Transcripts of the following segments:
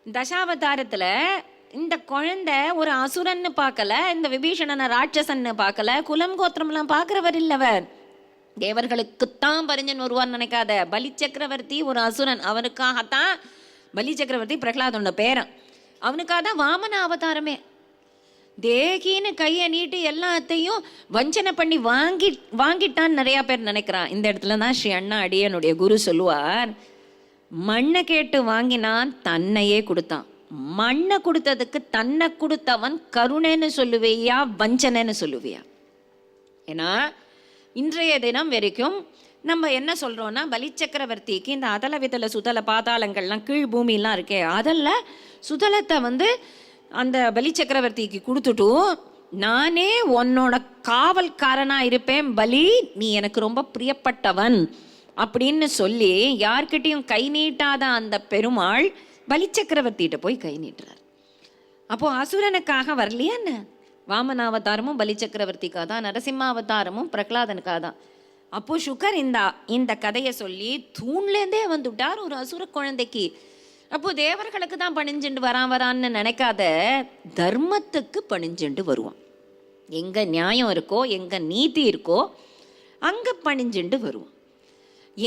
தசாவதாரத்தில் இந்த குழந்தை ஒரு அசுரன்னு பார்க்கல, இந்த விபீஷணனை ராட்சசன்னு பார்க்கல, குலம் கோத்திரம்லாம் பார்க்குறவர் இல்லவர். தேவர்களுக்குத்தான் பரிஞ்சன் வருவான்னு நினைக்காத. பலி சக்கரவர்த்தி ஒரு அசுரன், அவனுக்காகத்தான் பலி சக்கரவர்த்தி பிரகலாதனோட பேரன், அவனுக்காக தான் வாமன அவதாரமே. தேகின்னு கையை நீட்டி எல்லாத்தையும் வஞ்சனை பண்ணி வாங்கிட்டான்னு நிறையா பேர் நினைக்கிறான். இந்த இடத்துல தான் ஸ்ரீ அண்ணா அடியனுடைய குரு சொல்லுவார், மண்ணை கேட்டு வாங்கினான், தன்னையே கொடுத்தான். மண்ணை கொடுத்ததுக்கு தன்னை கொடுத்தவன் கருணைன்னு சொல்லுவியா, வஞ்சனைன்னு சொல்லுவியா? ஏன்னா இன்றைய தினம் வரைக்கும் நம்ம என்ன சொல்கிறோன்னா, பலி சக்கரவர்த்திக்கு இந்த அதல விதல சுதல பாதாளங்கள்லாம் கீழ் பூமியெலாம் இருக்கே, அதில் சுதலத்தை அந்த பலி சக்கரவர்த்திக்கு கொடுத்துட்டு, நானே உன்னோட காவல்காரனாக இருப்பேன் பலி, நீ எனக்கு ரொம்ப பிரியப்பட்டவன் அப்படின்னு சொல்லி யார்கிட்டையும் கை நீட்டாத அந்த பெருமாள் பலி சக்கரவர்த்திகிட்ட போய் கை நீட்டுறார். அப்போது அசுரனுக்காக வரலையா என்ன? வாமனாவதாரமும் பலி சக்கரவர்த்திக்காக தான், நரசிம்மாவதாரமும் பிரகலாதனுக்காக தான். அப்போ சுகர் இந்த கதையை சொல்லி தூண்லேருந்தே வந்துட்டார் ஒரு அசுர குழந்தைக்கு. அப்போ தேவர்களுக்கு தான் பணிஞ்சுண்டு வரான்னு நினைக்காத, தர்மத்துக்கு பணிஞ்சுண்டு வருவான். எங்க நியாயம் இருக்கோ, எங்க நீதி இருக்கோ அங்க பணிஞ்சுண்டு வருவான்.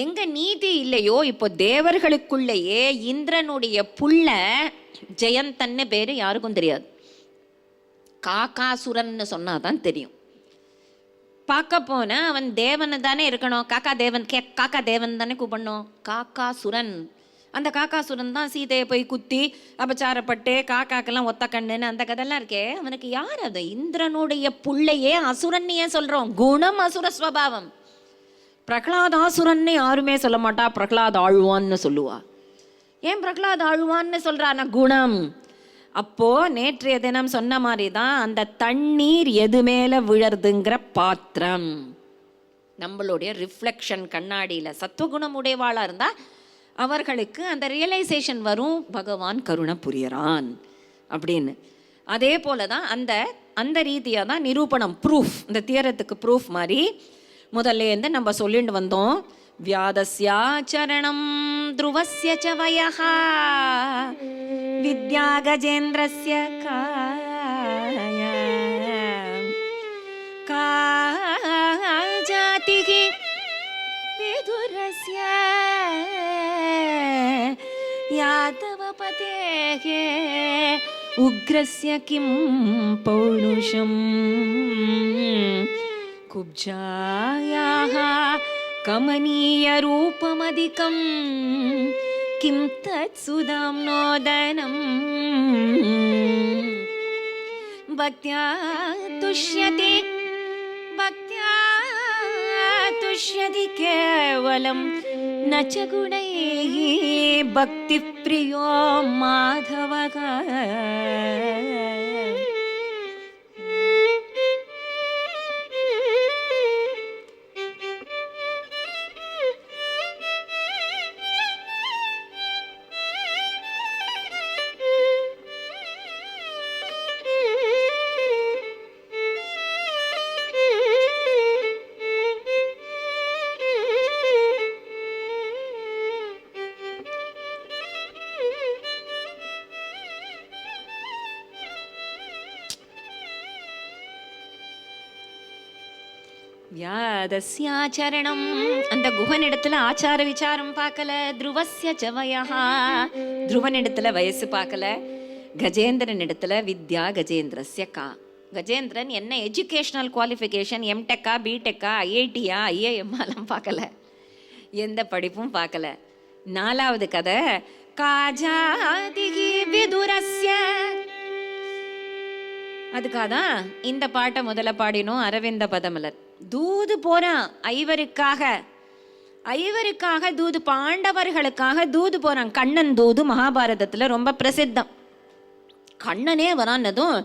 எங்க நீதி இல்லையோ, இப்போ தேவர்களுக்குள்ளேயே இந்திரனுடைய புள்ள ஜெயந்தன்னு பேரு யாருக்கும் தெரியாது. காக்காசுரன்னு சொன்னாதான் தெரியும். பார்க்க போன அவன் தேவனை தானே இருக்கணும், காக்கா தேவன் தானே கூப்பிடணும். காக்காசுரன், அந்த காக்காசுரன் தான் சீதையை போய் குத்தி அபச்சாரப்பட்டு காக்காக்கெல்லாம் ஒத்த கண்ணுன்னு அந்த கதையெல்லாம் இருக்கே, அவனுக்கு யார் அது? இந்திரனுடைய புள்ளையே அசுரன் ஏன் சொல்றோம்? குணம் அசுர ஸ்வபாவம். பிரகலாதாசுரன்னு யாருமே சொல்ல மாட்டா, பிரகலாத் ஆழ்வான்னு சொல்லுவா. ஏன் பிரகலாத் ஆழ்வான்னு சொல்றான்னா குணம். அப்போ நேற்றைய தினம் சொன்ன மாதிரி தான் அந்த தண்ணீர் எது மேல விழறதுங்கிற பாத்திரம், நம்மளுடைய ரிஃப்ளெக்ஷன் கண்ணாடியில் சத்துவகுணம் உடையவாளா இருந்தா அவர்களுக்கு அந்த ரியலைசேஷன் வரும், பகவான் கருணை புரியறான் அப்படின்னு. அதே போல தான் அந்த ரீதியாக தான் நிரூபணம், ப்ரூஃப், இந்த தியரத்துக்கு ப்ரூஃப் மாதிரி முதல்லேருந்து நம்ம சொல்லிட்டு வந்தோம். வியாதஸ்யாச்சரணம் த்ருவஸ்ய ச வயஹ வித்யா கஜேந்திரஸ்ய காஜாதிகி விதுரஸ்ய யாதவபதேஹே உக்ரஸ்ய கிம் பௌருஷம் குப்ஜாயாஹ கமனீய ரூபமதிகம் கிம் தத் சுதாம் நோதனம் பக்த்யா துஷ்யதி கேவலம் ந ச குணைஹ பக்தி பிரியோ மாதவக. வியாதஸ்யாச்சரணம், அந்த குஹனிடத்துல ஆச்சார விசாரம் பார்க்கல. த்ருவஸ்ய ச வயஹ, த்ருவனிடத்துல வயசு பார்க்கல. கஜேந்திரன் இடத்துல வித்யா கஜேந்திரஸ்ய கா, கஜேந்திரன் என்ன எஜுகேஷனல் குவாலிஃபிகேஷன், எம்டெக்கா பிடெக்கா ஐஐடியா ஐஏஎம்லாம் பார்க்கல, எந்த படிப்பும் பார்க்கல. நாலாவது கதை காஜாதிகி விதுரஸ்ய, அதுக்காக தான் இந்த பாட்டை முதல்ல பாடினோம். அரவிந்த பதமலர் தூது போறான் ஐவருக்காக தூது, பாண்டவர்களுக்காக தூது போறான். கண்ணன் தூது மகாபாரதத்துல ரொம்ப பிரசித்தம். கண்ணனே வரானதும்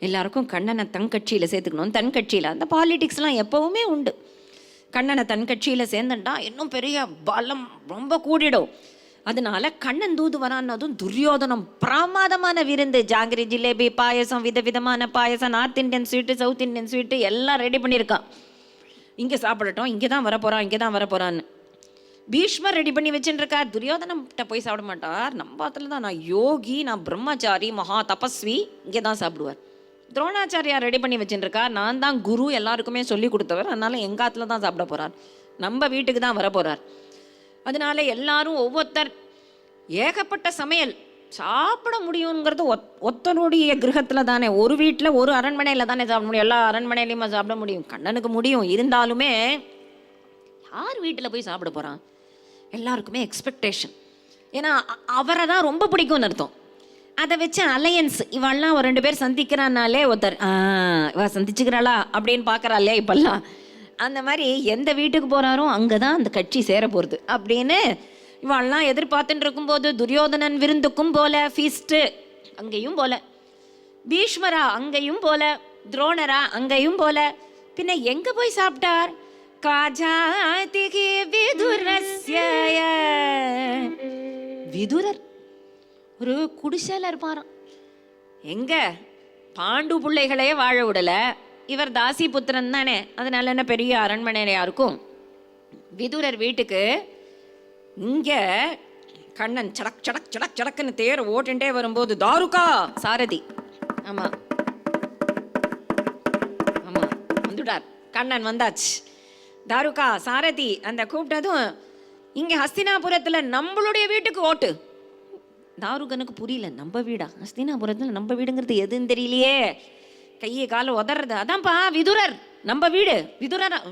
எல்லாருக்கும் கண்ணனை தன் கட்சியில சேர்த்துக்கணும். தன் கட்சியில அந்த பாலிடிக்ஸ்லாம் எப்பவுமே உண்டு. கண்ணனை தன் கட்சியில சேர்ந்துட்டா இன்னும் பெரிய பலம் ரொம்ப கூடிடும். அதனால கண்ணன் தூது வரானதும் துரியோதனம் பிரமாதமான விருந்து, ஜாங்கிரி, ஜிலேபி, பாயசம், விதவிதமான payasam, north Indian sweet, south Indian sweet எல்லாம் ரெடி பண்ணியிருக்கான். இங்கே சாப்பிடட்டும், இங்கே தான் வரப்போகிறான், இங்கே தான் வரப்போகிறான்னு. பீஷ்மர் ரெடி பண்ணி வச்சுருக்கார். துரியோதனம்கிட்ட போய் சாப்பிட மாட்டார். நம்ம பாத்துல தான் நான் யோகி, நான் பிரம்மச்சாரி, மகா தபஸ்வி, இங்கே தான் சாப்பிடுவார். துரோணாச்சாரியார் ரெடி பண்ணி வச்சுருக்கார். நான் தான் குரு, எல்லாருக்குமே சொல்லி கொடுத்தவர், அதனால எங்காத்துல தான் சாப்பிட போகிறார், நம்ம வீட்டுக்கு தான் வர போகிறார். அதனால எல்லாரும் ஒவ்வொருத்தர் ஏகப்பட்ட சமையல் சாப்பிட முடியுங்கிறது ஒத்தனுடைய கிரகத்தில் தானே, ஒரு வீட்டில் ஒரு அரண்மனையில் தானே சாப்பிட முடியும். எல்லா அரண்மனையிலையுமா சாப்பிட முடியும்? கண்ணனுக்கு முடியும். இருந்தாலுமே யார் வீட்டில் போய் சாப்பிட போகிறான்? எல்லாருக்குமே எக்ஸ்பெக்டேஷன். ஏன்னா அவரை தான் ரொம்ப பிடிக்கும்னு அர்த்தம். அதை வச்சு அலையன்ஸ், இவெல்லாம் ஒரு 2 பேர் சந்திக்கிறானாலே ஒருத்தர் இவ சந்திச்சுக்கிறாளா அப்படின்னு பார்க்குறாளே இப்பெல்லாம். அந்த மாதிரி எந்த வீட்டுக்கு போகிறாரோ அங்கே தான் அந்த கட்சி சேர போகிறது அப்படின்னு இவெல்லாம் எதிர்பார்த்துட்டு இருக்கும்போது, துரியோதனன் விருந்துக்கும் போல, ஃபீஸ்ட்டு அங்கேயும் போல, பீஷ்மரா அங்கேயும் போல, துரோணரா அங்கேயும் போல, பின்ன எங்கே போய் சாப்பிட்டார்? காஜாதிகி விதுரஸ்ய. விதுரர் ஒரு குடிசையில் இருப்பாராம். எங்க பாண்டு பிள்ளைகளே வாழ விடல, இவர் தாசி புத்திரன் தானே, அதனால என்ன பெரிய அரண்மனையா இருக்கும். விதுரர் வீட்டுக்கு இங்க கண்ணன் சடக் சடக் சடக் சடக்குன்னு தேர் ஓட்டுண்டே வரும்போது, தாருகா சாரதி, ஆமா ஆமா வந்துட்டார், கண்ணன் வந்தாச்சு. தாருகா சாரதி அந்த கூப்பிட்டதும், இங்க ஹஸ்தினாபுரத்துல நம்மளுடைய வீட்டுக்கு ஓட்டு. தாருகனுக்கு புரியல, நம்ம வீடா ஹஸ்தினாபுரத்துல, நம்ம வீடுங்கிறது எதுன்னு தெரியலையே, கையை காலை உதறது. அதான்ப்பா விதுரர், நம்ம வீடு,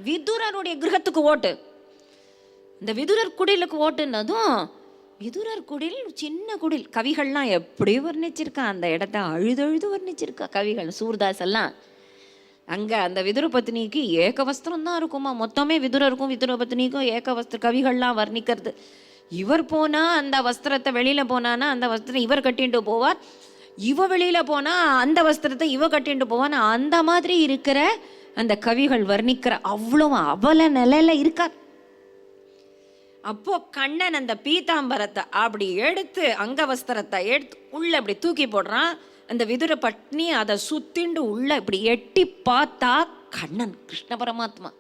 விதுரருடைய கிரகத்துக்கு ஓட்டு. இந்த விதுரர் குடிலுக்கு ஓட்டுனதும், விதுரர் குடில் சின்ன குடில், கவிகள்லாம் எப்படி வர்ணிச்சிருக்கா அந்த இடத்த, அழுதழுது வர்ணிச்சிருக்கா கவிகள், சூர்தாஸ் எல்லாம். அங்கே அந்த விதுர பத்னிக்கு ஏக வஸ்திரம் தான் இருக்குமா, மொத்தமே விதுரருக்கும் விதுர பத்னிக்கும் ஏக வஸ்திர, கவிகள்லாம் வர்ணிக்கிறது. இவர் போனால் அந்த வஸ்திரத்தை, வெளியில் போனான்னா அந்த வஸ்திரம் இவர் கட்டிட்டு போவார், இவ வெளியில் போனால் அந்த வஸ்திரத்தை இவ கட்டிட்டு போவான்னு, அந்த மாதிரி இருக்கிற அந்த கவிகள் வர்ணிக்கிற அவ்வளோ அவல நிலையில் இருக்கார். அப்போ கண்ணன் அந்த பீதாம்பரத்தை அப்படி எடுத்து, அங்க வஸ்திரத்தை எடுத்து உள்ள அப்படி தூக்கி போடுறான். அந்த விதுர பட்னி அதை சுத்திண்டு உள்ள இப்படி எட்டி பார்த்தா, கண்ணன் கிருஷ்ண பரமாத்மா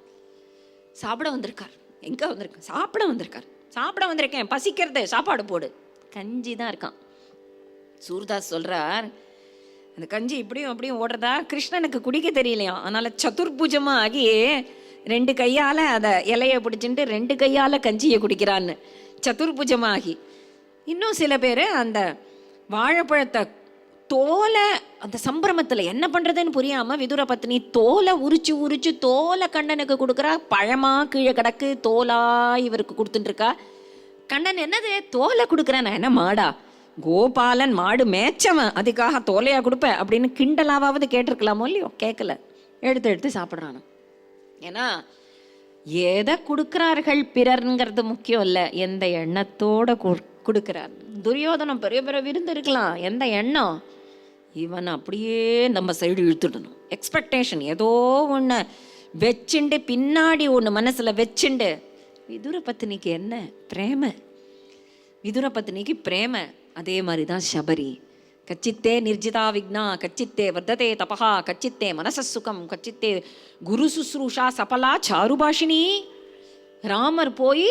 சாப்பிட வந்திருக்கார். எங்க வந்திருக்கார்? சாப்பிட வந்திருக்கார். சாப்பிட வந்திருக்கேன், பசிக்கிறது, சாப்பாடு போடு. கஞ்சி தான் இருக்கான். சூர்தாஸ் சொல்றார், அந்த கஞ்சி இப்படியும் அப்படியும் ஓடுறதா, கிருஷ்ணனுக்கு குடிக்க தெரியலையா, அதனால சதுர்புஜமா ஆகி 2 கையால் அதை இலையை பிடிச்சிட்டு 2 கையால் கஞ்சியை குடிக்கிறான்னு, சதுர்புஜமாகி. இன்னும் சில பேர் அந்த வாழைப்பழத்தை தோலை, அந்த சம்பிரமத்தில் என்ன பண்ணுறதுன்னு புரியாமல் விதுர பத்னி தோலை உரிச்சு தோலை கண்ணனுக்கு கொடுக்குறா. பழமாக கீழே கிடக்கு, தோலா இவருக்கு கொடுத்துட்டுருக்கா. கண்ணன் என்னது தோலை கொடுக்குறேன், நான் என்ன மாடா, கோபாலன் மாடு மேய்ச்சவன், அதுக்காக தோலையா கொடுப்பேன் அப்படின்னு கிண்டலாவது கேட்டிருக்கலாமோ இல்லையோ, கேட்கல, எடுத்து சாப்பிட்றானு. ஏன்னா எதை கொடுக்கிறார்கள் பிறர்ங்கிறது முக்கியம் இல்லை, எந்த எண்ணத்தோட கொடுக்கிறார். துரியோதனம் பெரிய பெரிய விருந்து இருக்கலாம், எந்த எண்ணம், இவன் அப்படியே நம்ம சைடு இழுத்துடணும், எக்ஸ்பெக்டேஷன் ஏதோ ஒன்று வச்சுண்டு, பின்னாடி ஒன்று மனசில் வச்சுண்டு. விதுர பத்னிக்கு என்ன பிரேம, விதுர பத்னிக்கு பிரேம. அதே மாதிரி தான் சபரி. கச்சித்தே நிர்ஜிதா விக்னா, கச்சித்தே வர்ததே தபஹா, கச்சித்தே மனசசுகம், கச்சித்தே குரு சுஸ்ரூஷா சபலா சாருபாஷினி. ராமர் போய்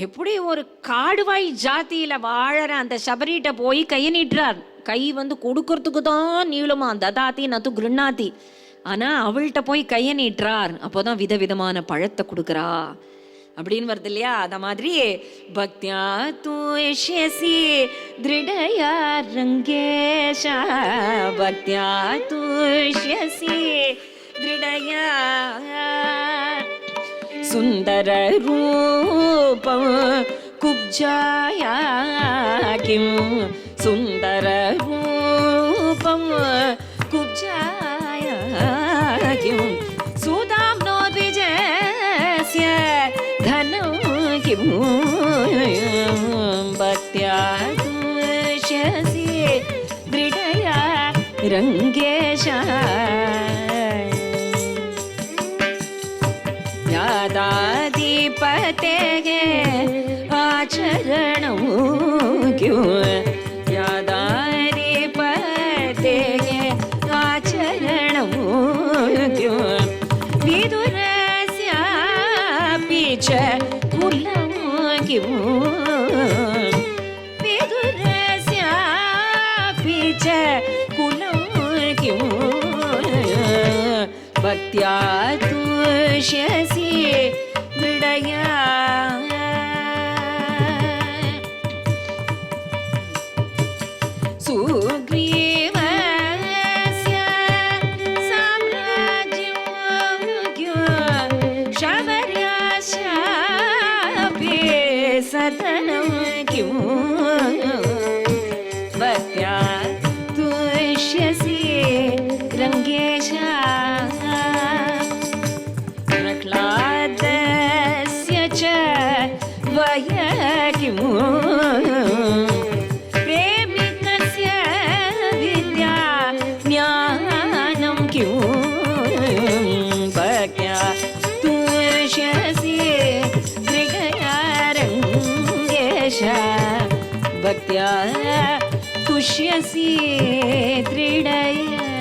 எப்படி ஒரு காடுவாய் ஜாத்தியில் வாழற அந்த சபரிட்ட போய் கையை நீட்டுறார். கை கொடுக்கறதுக்கு தான் நீளுமா, ததாத்தி நத்து கிருண்ணாத்தி. ஆனால் அவள்கிட்ட போய் கையை நீட்டுறார். அப்போதான் விதவிதமான பழத்தை கொடுக்குறா அப்படின்னு வருது இல்லையா. அத மாதிரி பக்தியா தூஷசி திருடயா ரங்கேஷா, பக்தியா தூஷசி திருடயா சுந்தர ரூபம் குப்ஜாயா கிம், சுந்தர ரூபம் குப்ஜாயா கிம், சுதாம்னோ த்விஜஸ்ய தனம் கிம், பக்த்யா துஷ்யசி திருடயா ரங்கேஷா. यादाधिपतेः आचरणं क्यों, यादाधिपतेः आचरणं क्यों, विदुरस्यापि च कुलं किं भक्त्या तुष्यसि रङ्गेश प्रह्लादस्य च वय किं प्रेमिकस्य विद्या ज्ञानं किं भक्त्या तुष्यसि दृढयारङ्गेश भक्त्या तुष्यसि दृढया